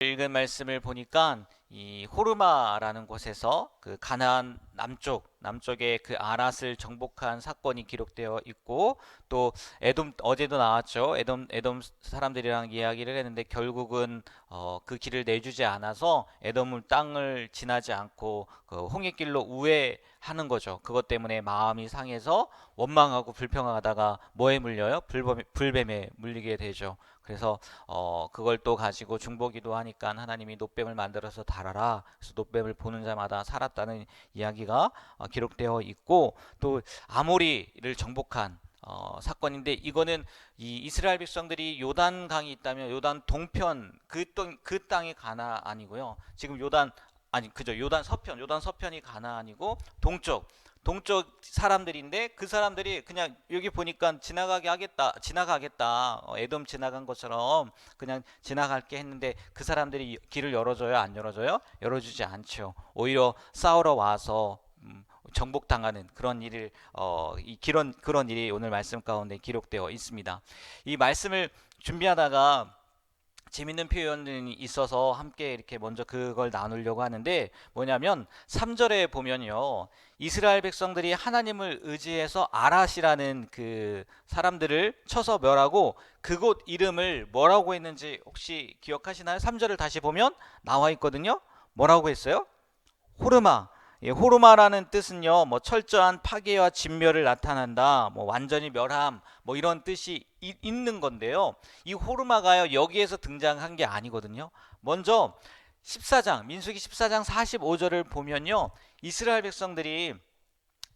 읽은 말씀을 보니까 이 호르마라는 곳에서 그 가나안 남쪽의 그 아랏을 정복한 사건이 기록되어 있고, 또 에돔, 어제도 나왔죠. 에돔 사람들이랑 이야기를 했는데 결국은 그 길을 내주지 않아서 에돔 땅을 지나지 않고 그 홍해길로 우회하는 거죠. 그것 때문에 마음이 상해서 원망하고 불평하다가 뭐에 물려요? 불뱀에 물리게 되죠. 그래서 그걸 또 가지고 중보기도 하니까 하나님이 놋뱀을 만들어서 달아라. 그래서 놋뱀을 보는 자마다 살았다는 이야기가 기록되어 있고, 또 아모리를 정복한 사건인데, 이거는 이 이스라엘 백성들이 요단 강이 있다면 요단 동편 그 땅이 가나안이고요. 지금 요단 아니 그죠, 요단 서편이 가나안이고, 동쪽 사람들인데, 그 사람들이 그냥 여기 보니까 지나가겠다, 에돔 지나간 것처럼 그냥 지나갈게 했는데, 그 사람들이 길을 열어줘요, 안 열어줘요? 열어주지 않죠. 오히려 싸우러 와서 정복당하는 그런 일을 그런 일이 오늘 말씀 가운데 기록되어 있습니다. 이 말씀을 준비하다가 재밌는 표현이 있어서 함께 이렇게 먼저 그걸 나누려고 하는데, 뭐냐면 3절에 보면요, 이스라엘 백성들이 하나님을 의지해서 아랏이라는 그 사람들을 쳐서 멸하고 그곳 이름을 뭐라고 했는지 혹시 기억하시나요? 3절을 다시 보면 나와 있거든요. 뭐라고 했어요? 호르마. 예, 호르마라는 뜻은요, 뭐 철저한 파괴와 진멸을 나타난다, 뭐 완전히 멸함, 뭐 이런 뜻이 있는 건데요. 이 호르마가요, 여기에서 등장한 게 아니거든요. 먼저 민수기 14장 45절을 보면요, 이스라엘 백성들이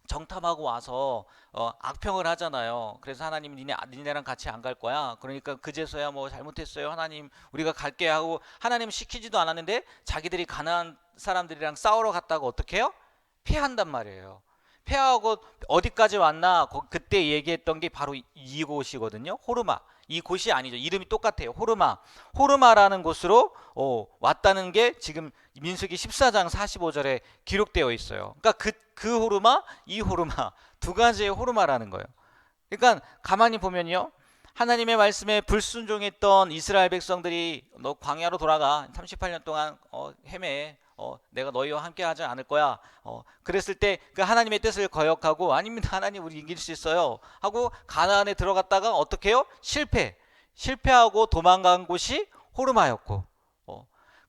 정탐하고 와서 악평을 하잖아요. 그래서 하나님, 니네랑 같이 안 갈 거야. 그러니까 그제서야 뭐 잘못했어요, 하나님 우리가 갈게 하고, 하나님 시키지도 않았는데 자기들이 가나안 사람들이랑 싸우러 갔다가 어떻게 해요? 패한단 말이에요. 패하고 어디까지 왔나? 그때 얘기했던 게 바로 이곳이거든요. 호르마. 이 곳이 아니죠. 이름이 똑같아요. 호르마라는 곳으로 왔다는 게 지금 민수기 14장 45절에 기록되어 있어요. 그러니까 그 호르마, 이 호르마, 두 가지의 호르마라는 거예요. 그러니까 가만히 보면요, 하나님의 말씀에 불순종했던 이스라엘 백성들이 너 광야로 돌아가, 38년 동안 헤매, 내가 너희와 함께 하지 않을 거야, 그랬을 때 그 하나님의 뜻을 거역하고, 아닙니다, 하나님 우리 이길 수 있어요 하고 가나안에 들어갔다가 어떻게 해요? 실패하고 도망간 곳이 호르마였고,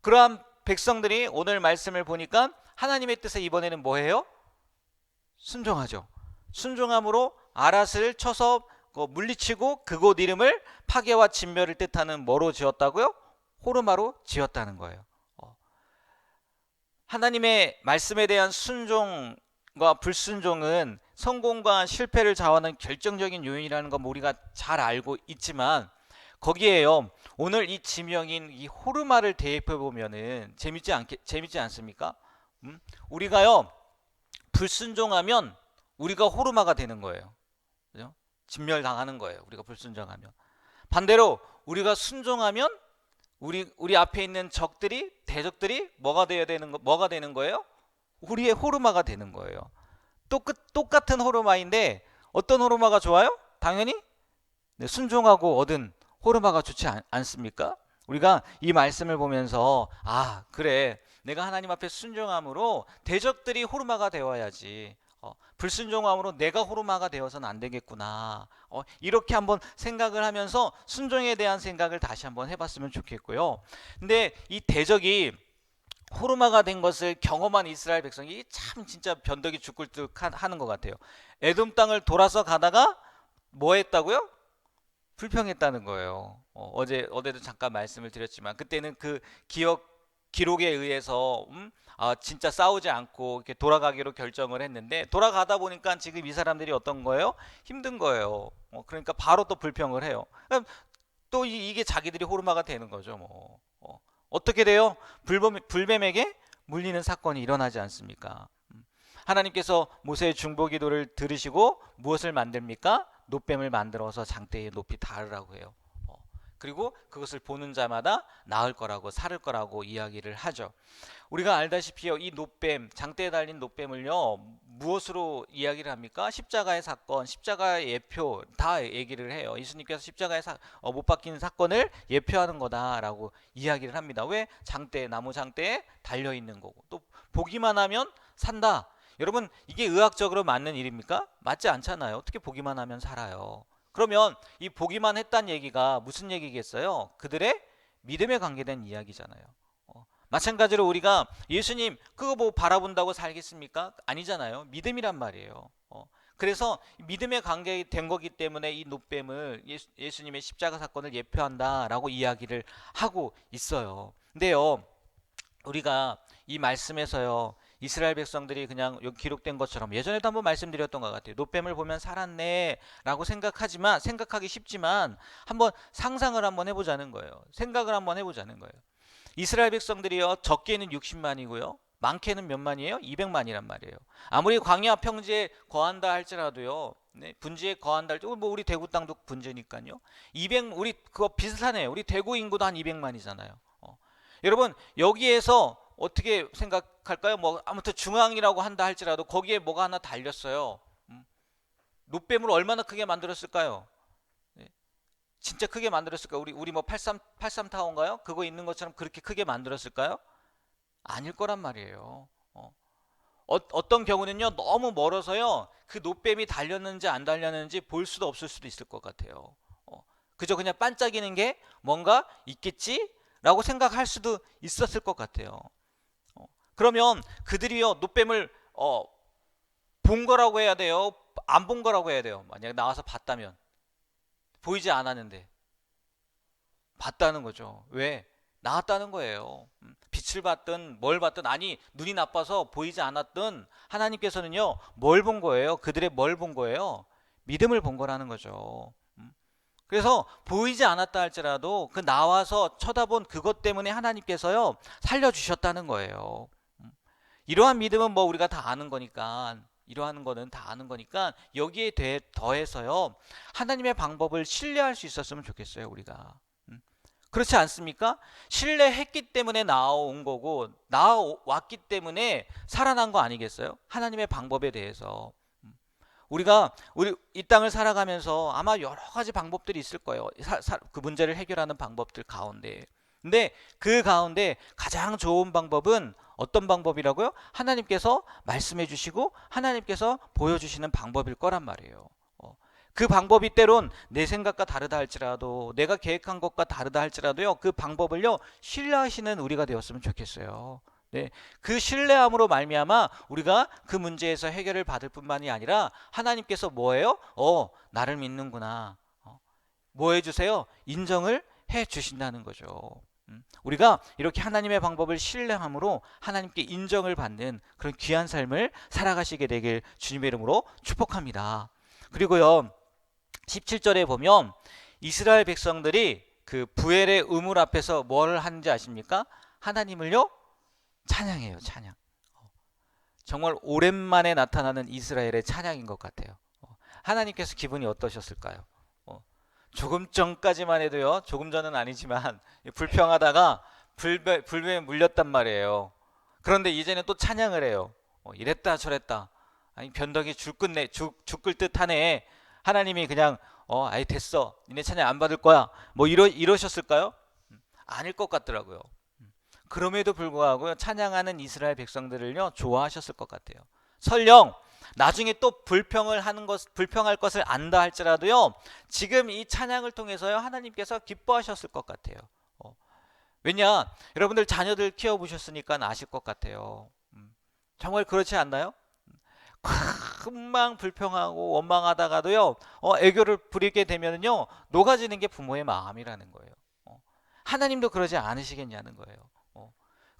그러한 백성들이 오늘 말씀을 보니까 하나님의 뜻에 이번에는 뭐해요? 순종하죠. 순종함으로 아랏을 쳐서 물리치고 그곳 이름을 파괴와 진멸을 뜻하는 뭐로 지었다고요? 호르마로 지었다는 거예요. 하나님의 말씀에 대한 순종과 불순종은 성공과 실패를 좌우하는 결정적인 요인이라는 건 우리가 잘 알고 있지만, 거기에요, 오늘 이 지명인 이 호르마를 대입해 보면은 재밌지 않습니까? 우리가요, 불순종하면 우리가 호르마가 되는 거예요. 그죠? 진멸당하는 거예요, 우리가 불순종하면. 반대로 우리가 순종하면 우리 앞에 있는 대적들이 뭐가 되는 거예요? 우리의 호르마가 되는 거예요. 똑같은 호르마인데 어떤 호르마가 좋아요? 당연히 순종하고 얻은 호르마가 좋지 않습니까? 우리가 이 말씀을 보면서, 아, 그래, 내가 하나님 앞에 순종함으로 대적들이 호르마가 되어야지, 불순종함으로 내가 호르마가 되어서는 안 되겠구나, 이렇게 한번 생각을 하면서 순종에 대한 생각을 다시 한번 해봤으면 좋겠고요. 근데 이 대적이 호르마가 된 것을 경험한 이스라엘 백성이 참 진짜 변덕이 죽을 듯 하는 것 같아요. 에돔 땅을 돌아서 가다가 뭐 했다고요? 불평했다는 거예요. 어제도 잠깐 말씀을 드렸지만, 그때는 그 기록에 의해서 진짜 싸우지 않고 이렇게 돌아가기로 결정을 했는데, 돌아가다 보니까 지금 이 사람들이 어떤 거예요? 힘든 거예요. 그러니까 바로 또 불평을 해요. 또 이게 자기들이 호르마가 되는 거죠. 뭐 어떻게 돼요? 불뱀에게 물리는 사건이 일어나지 않습니까? 하나님께서 모세의 중보기도를 들으시고 무엇을 만듭니까? 놋뱀을 만들어서 장대에 높이 달으라고 해요. 그리고 그것을 보는 자마다 나을 거라고, 살을 거라고 이야기를 하죠. 우리가 알다시피 이 장대에 달린 놋뱀을요, 무엇으로 이야기를 합니까? 십자가의 사건, 십자가의 예표 다 얘기를 해요. 예수님께서 십자가에 못 박히는 사건을 예표하는 거다라고 이야기를 합니다. 왜? 장대, 나무 장대에 달려 있는 거고 또 보기만 하면 산다. 여러분 이게 의학적으로 맞는 일입니까? 맞지 않잖아요. 어떻게 보기만 하면 살아요? 그러면 이 보기만 했다는 얘기가 무슨 얘기겠어요? 그들의 믿음에 관계된 이야기잖아요. 마찬가지로 우리가 예수님 그거 뭐 바라본다고 살겠습니까? 아니잖아요. 믿음이란 말이에요. 그래서 믿음에 관계된 거기 때문에 이 노뱀을 예수님의 십자가 사건을 예표한다라고 이야기를 하고 있어요. 근데요, 우리가 이 말씀에서요, 이스라엘 백성들이 그냥 여기 기록된 것처럼 예전에도 한번 말씀드렸던 것 같아요. 노뱀을 보면 살았네라고 생각하기 쉽지만 한번 상상을 한번 해보자는 거예요. 생각을 한번 해보자는 거예요. 이스라엘 백성들이요 적게는 60만이고요 많게는 몇 만이에요? 200만이란 말이에요. 아무리 광야 평지에 거한다 할지라도요, 네, 분지에 거한다 할지 뭐 우리 대구 땅도 분지니까요. 200 우리 그거 비슷하네요. 우리 대구 인구도 한 200만이잖아요. 여러분 여기에서 어떻게 생각할까요? 뭐 아무튼 중앙이라고 한다 할지라도 거기에 뭐가 하나 달렸어요. 노뱀을 얼마나 크게 만들었을까요? 네. 진짜 크게 만들었을까요? 우리 뭐 83 타워인가요? 그거 있는 것처럼 그렇게 크게 만들었을까요? 아닐 거란 말이에요. 어떤 경우는요 너무 멀어서요 그 노뱀이 달렸는지 안 달렸는지 볼 수도 없을 수도 있을 것 같아요. 그저 그냥 반짝이는 게 뭔가 있겠지라고 생각할 수도 있었을 것 같아요. 그러면 그들이요 노뱀을 본 거라고 해야 돼요? 안 본 거라고 해야 돼요? 만약에 나와서 봤다면 보이지 않았는데 봤다는 거죠. 왜? 나왔다는 거예요. 빛을 봤든 뭘 봤든 아니 눈이 나빠서 보이지 않았든 하나님께서는요 뭘 본 거예요? 그들의 뭘 본 거예요? 믿음을 본 거라는 거죠. 그래서 보이지 않았다 할지라도 그 나와서 쳐다본 그것 때문에 하나님께서요 살려주셨다는 거예요. 이러한 믿음은 뭐 우리가 다 아는 거니까 이러한 거는 다 아는 거니까 여기에 더해서요 하나님의 방법을 신뢰할 수 있었으면 좋겠어요 우리가. 그렇지 않습니까? 신뢰했기 때문에 나온 거고 나왔기 때문에 살아난 거 아니겠어요? 하나님의 방법에 대해서. 우리 이 땅을 살아가면서 아마 여러 가지 방법들이 있을 거예요. 그 문제를 해결하는 방법들 가운데. 근데 그 가운데 가장 좋은 방법은 어떤 방법이라고요? 하나님께서 말씀해 주시고 하나님께서 보여주시는 방법일 거란 말이에요. 그 방법이 때론 내 생각과 다르다 할지라도 내가 계획한 것과 다르다 할지라도요 그 방법을요 신뢰하시는 우리가 되었으면 좋겠어요. 네, 그 신뢰함으로 말미암아 우리가 그 문제에서 해결을 받을 뿐만이 아니라 하나님께서 뭐예요? 나를 믿는구나. 뭐 해주세요? 인정을 해 주신다는 거죠. 우리가 이렇게 하나님의 방법을 신뢰함으로 하나님께 인정을 받는 그런 귀한 삶을 살아가시게 되길 주님의 이름으로 축복합니다. 그리고요 17절에 보면 이스라엘 백성들이 그 부엘의 우물 앞에서 뭘 하는지 아십니까? 하나님을요 찬양해요. 찬양. 정말 오랜만에 나타나는 이스라엘의 찬양인 것 같아요. 하나님께서 기분이 어떠셨을까요? 조금 전까지만 해도요 조금 전은 아니지만 불평하다가 불뱀에 물렸단 말이에요. 그런데 이제는 또 찬양을 해요. 이랬다 저랬다. 아니 변덕이 죽을 듯 하네. 하나님이 그냥 아이 됐어 니네 찬양 안 받을 거야 뭐 이러셨을까요? 아닐 것 같더라고요. 그럼에도 불구하고 찬양하는 이스라엘 백성들을요 좋아하셨을 것 같아요. 설령 나중에 또 불평할 것을 안다 할지라도요 지금 이 찬양을 통해서요 하나님께서 기뻐하셨을 것 같아요. 왜냐 여러분들 자녀들 키워보셨으니까 아실 것 같아요. 정말 그렇지 않나요? 금방 불평하고 원망하다가도요 애교를 부리게 되면요 녹아지는 게 부모의 마음이라는 거예요. 하나님도 그러지 않으시겠냐는 거예요.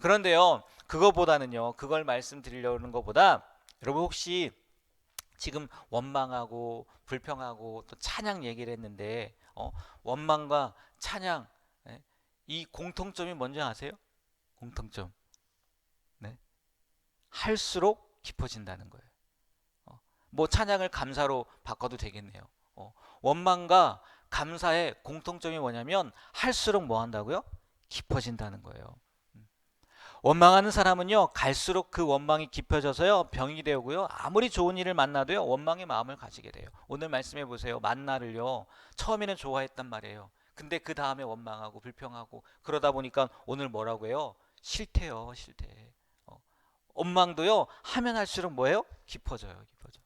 그런데요 그거보다는요 그걸 말씀드리려는 것보다 여러분 혹시 지금 원망하고 불평하고 또 찬양 얘기를 했는데 원망과 찬양 이 공통점이 뭔지 아세요? 공통점. 네. 할수록 깊어진다는 거예요. 뭐 찬양을 감사로 바꿔도 되겠네요. 원망과 감사의 공통점이 뭐냐면 할수록 뭐 한다고요? 깊어진다는 거예요. 원망하는 사람은요, 갈수록 그 원망이 깊어져서요, 병이 되고요, 아무리 좋은 일을 만나도요, 원망의 마음을 가지게 돼요. 오늘 말씀해 보세요. 만나를요, 처음에는 좋아했단 말이에요. 근데 그 다음에 원망하고 불평하고 그러다 보니까 오늘 뭐라고 해요? 싫대요, 싫대. 원망도요, 하면 할수록 뭐예요? 깊어져요, 깊어져.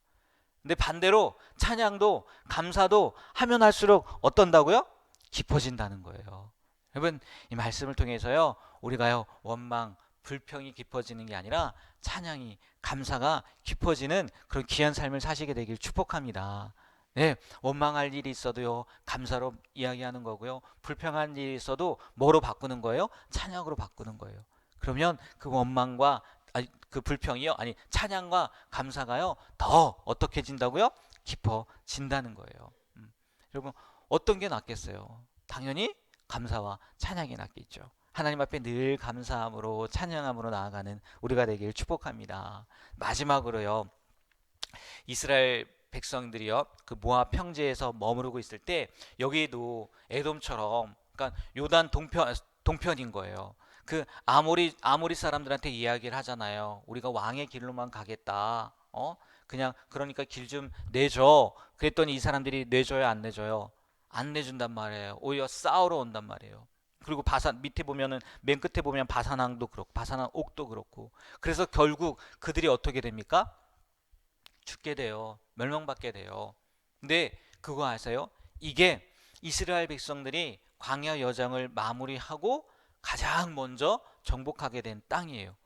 근데 반대로 찬양도 감사도 하면 할수록 어떤다고요? 깊어진다는 거예요. 여러분, 이 말씀을 통해서요, 우리가요, 원망 불평이 깊어지는 게 아니라 찬양이 감사가 깊어지는 그런 귀한 삶을 사시게 되길 축복합니다. 네, 원망할 일이 있어도요, 감사로 이야기하는 거고요, 불평한 일이 있어도 뭐로 바꾸는 거예요? 찬양으로 바꾸는 거예요. 그러면 그 원망과 그 불평이요, 아니 찬양과 감사가요, 더 어떻게 진다고요? 깊어진다는 거예요. 여러분, 어떤 게 낫겠어요? 당연히 감사와 찬양이 낫겠죠. 하나님 앞에 늘 감사함으로 찬양함으로 나아가는 우리가 되길 축복합니다. 마지막으로요, 이스라엘 백성들이요, 그 모압 평지에서 머무르고 있을 때 여기도 에돔처럼, 그러니까 요단 동편인 거예요. 그 아모리 사람들한테 이야기를 하잖아요. 우리가 왕의 길로만 가겠다. 그냥 그러니까 길 좀 내줘. 그랬더니 이 사람들이 내줘요, 안 내줘요? 안 내준단 말이에요. 오히려 싸우러 온단 말이에요. 그리고 바산 밑에 보면은 맨 끝에 보면 바산왕도 그렇고 바산왕 옥도 그렇고, 그래서 결국 그들이 어떻게 됩니까? 죽게 돼요. 멸망받게 돼요. 근데 그거 아세요? 이게 이스라엘 백성들이 광야 여정을 마무리하고 가장 먼저 정복하게 된 땅이에요.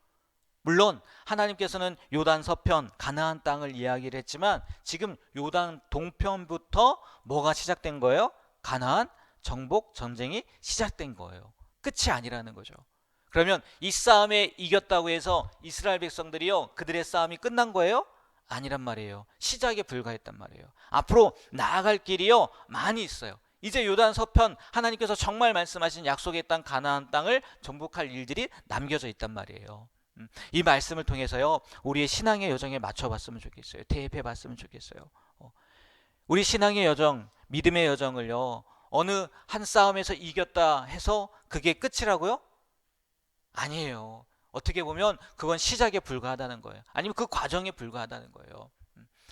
물론 하나님께서는 요단 서편 가나안 땅을 이야기를 했지만 지금 요단 동편부터 뭐가 시작된 거예요? 가나안 정복 전쟁이 시작된 거예요. 끝이 아니라는 거죠. 그러면 이 싸움에 이겼다고 해서 이스라엘 백성들이요, 그들의 싸움이 끝난 거예요? 아니란 말이에요. 시작에 불과했단 말이에요. 앞으로 나아갈 길이요, 많이 있어요. 이제 요단 서편 하나님께서 정말 말씀하신 약속의 땅 가나안 땅을 정복할 일들이 남겨져 있단 말이에요. 이 말씀을 통해서요, 우리의 신앙의 여정에 맞춰봤으면 좋겠어요. 대입해봤으면 좋겠어요. 우리 신앙의 여정, 믿음의 여정을요, 어느 한 싸움에서 이겼다 해서 그게 끝이라고요? 아니에요. 어떻게 보면 그건 시작에 불과하다는 거예요. 아니면 그 과정에 불과하다는 거예요.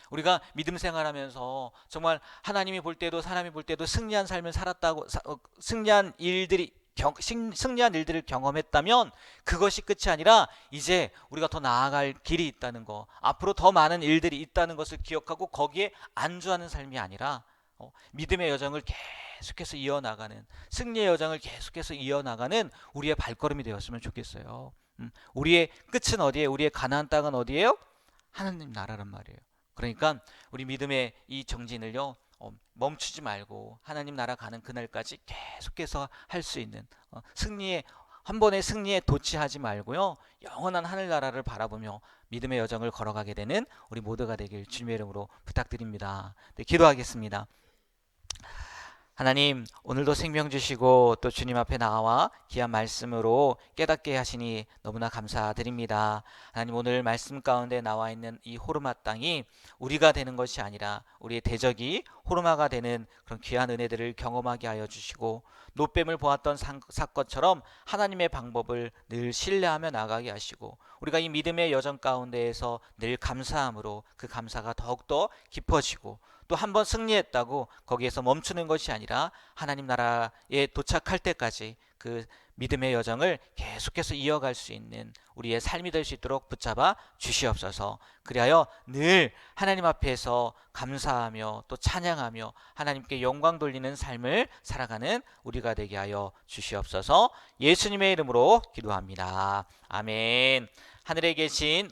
우리가 믿음 생활하면서 정말 하나님이 볼 때도 사람이 볼 때도 승리한 삶을 살았다고, 승리한 일들을 경험했다면 그것이 끝이 아니라 이제 우리가 더 나아갈 길이 있다는 거, 앞으로 더 많은 일들이 있다는 것을 기억하고 거기에 안주하는 삶이 아니라 믿음의 여정을 계속해서 이어나가는, 승리의 여정을 계속해서 이어나가는 우리의 발걸음이 되었으면 좋겠어요. 우리의 끝은 어디에? 우리의 가나안 땅은 어디예요? 하나님 나라란 말이에요. 그러니까 우리 믿음의 이 정진을요, 멈추지 말고 하나님 나라 가는 그날까지 계속해서 할 수 있는, 승리의 한 번의 승리에 도취하지 말고요, 영원한 하늘나라를 바라보며 믿음의 여정을 걸어가게 되는 우리 모두가 되길 주님의 이름으로 부탁드립니다. 네, 기도하겠습니다. 하나님, 오늘도 생명 주시고 또 주님 앞에 나와 귀한 말씀으로 깨닫게 하시니 너무나 감사드립니다. 하나님, 오늘 말씀 가운데 나와 있는 이 호르마 땅이 우리가 되는 것이 아니라 우리의 대적이 호르마가 되는 그런 귀한 은혜들을 경험하게 하여 주시고, 노뱀을 보았던 사건처럼 하나님의 방법을 늘 신뢰하며 나가게 하시고, 우리가 이 믿음의 여정 가운데에서 늘 감사함으로 그 감사가 더욱더 깊어지고, 또 한 번 승리했다고 거기에서 멈추는 것이 아니라 하나님 나라에 도착할 때까지 그 믿음의 여정을 계속해서 이어갈 수 있는 우리의 삶이 될 수 있도록 붙잡아 주시옵소서. 그리하여 늘 하나님 앞에서 감사하며 또 찬양하며 하나님께 영광 돌리는 삶을 살아가는 우리가 되게 하여 주시옵소서. 예수님의 이름으로 기도합니다. 아멘. 하늘에 계신